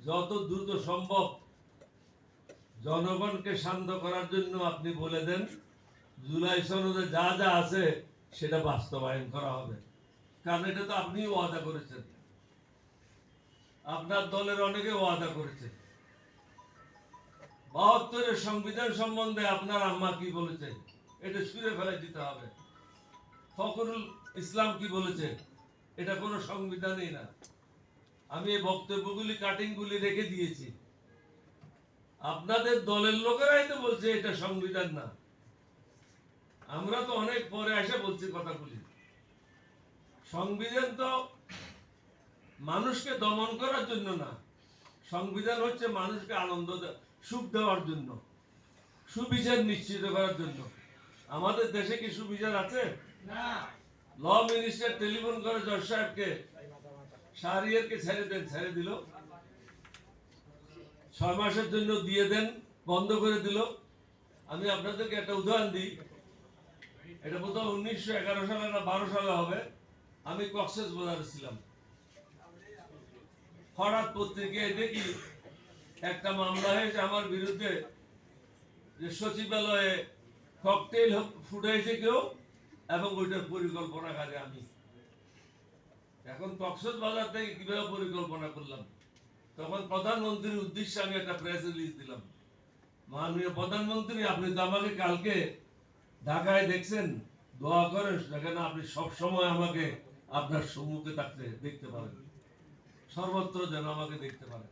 যত দ্রুত সম্ভব জনগণকে শান্ত করার জন্য আপনি বলে দেন জুলাই সনদে যা যা আছে সেটা বাস্তবায়ন করা হবে, কারণ এটা তো আপনিও ওয়াদা করেছেন, আপনার দলের অনেকে ওয়াদা করেছে। ৭২-এর সংবিধান সম্বন্ধে আপনার আম্মা কি বলেছে এটা ছুঁড়ে ফেলে দিতে হবে। ফখরুল ইসলাম কি বলেছে এটা কোনো সংবিধানই না। আমি এই বক্তব্যগুলি কাটিংগুলি রেখে দিয়েছি। আপনাদের দলের লোকেরাই তো বলছে এটা সংবিধান না, আমরা তো অনেক পরে এসে বলছি কথাগুলি। সংবিধান তো মানুষকে দমন করার জন্য না, সংবিধান হচ্ছে মানুষকে আনন্দ সুখ দেওয়ার জন্য, সুবিচার নিশ্চিত করার জন্য। আমাদের দেশে কি সুবিচার আছে? না। ল মিনিস্টার টেলিফোন করে জজ সাহেবকে শাহরিয়ারকে ছেড়ে দেন, ছেড়ে দিল। 6 মাসের জন্য দিয়ে দেন, বন্ধ করে দিল। আমি আপনাদেরকে একটা উদাহরণ দিই, এটা বোধহয় 1911 সালে না 12 সালে হবে। আমি কক্সবাজারে ছিলাম, হঠাৎ পত্রিকায় দেখি একটা মামলা হয়েছে আমার বিরুদ্ধে যে সচিবালয়ে ককটেল ফুটাইছে কেউ এবং ওইটার পরিকল্পনাকারী আমি। এখন কক্সবাজার থেকে কিভাবে পরিকল্পনা করলাম, তখন প্রধানমন্ত্রীর উদ্দেশ্যে আমি একটা প্রেস রিলিজ দিলাম, মাননীয় প্রধানমন্ত্রী আপনি তো আমাকে কালকে ঢাকায় দেখছেন, দোয়া করেন যেন আপনি সব সময় আমাকে আপনার সম্মুখে থাকতে দেখতে পারেন, সর্বত্র যেন আমাকে দেখতে পারেন।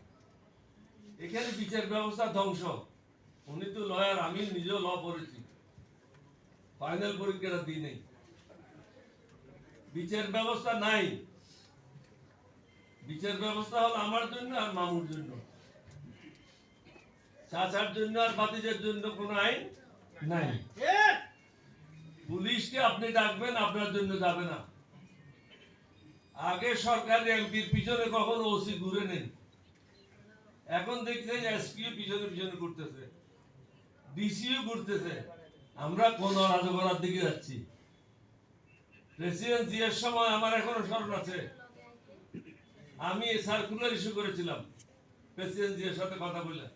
এখানে বিচার ব্যবস্থা ধ্বংস। উনি তো লয়ার, আমি নিজেও ল পড়েছি, ফাইনাল পরীক্ষাটা দিই নেই। বিচার ব্যবস্থা নাই। বিচার ব্যবস্থা হলো আমার জন্য আর মামুর জন্য, চাচার জন্য আর ভাতিজার জন্য কোনো আইন নাই। পুলিশকে আপনি ডাকবেন, আপনার জন্য যাবে না। আগে সরকারি এমপির পিছনে কখনো ওসি ঘুরে নেই, এখন দেখতে এসপিও পিছনে পিছনে ঘুরতেছে, ডিসিও ঘুরতেছে। আমরা কোন অরাজকতার দিকে যাচ্ছি? প্রেসিডেন্ট জিয়ার সময় আমার এখনো স্মরণ আছে, আমি সার্কুলার ইস্যু করেছিলাম প্রেসিডেন্ট জিয়ার সাথে কথা বলে,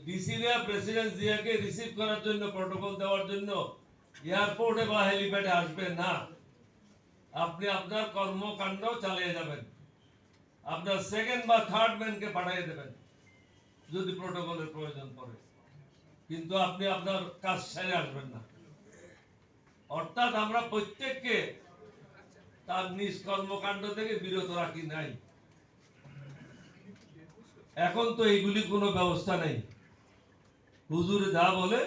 ডিসিরা প্রেসিডেন্ট জিয়াকে রিসিভ করার জন্য, প্রটোকল দেওয়ার জন্য এয়ারপোর্টে বা হেলিপ্যাডে আসবে না। আপনি আপনার কর্মকাণ্ড চালিয়ে যাবেন, আপনার সেকেন্ড বা থার্ড ম্যানকে পাঠিয়ে দেবেন যদি প্রটোকলের প্রয়োজন পড়ে, কিন্তু আপনি আপনার কাজ সেরে আসবেন না। অর্থাৎ আমরা প্রত্যেককে তার নিজ কর্মকাণ্ড থেকে বিরত রাখি নাই। এখন তো এইগুলি কোনো ব্যবস্থা নেই, হুজুর যা বলে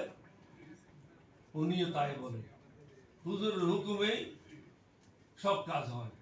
উনিও তাই বলে, হুজুরের হুকুমেই সব কাজ হয়।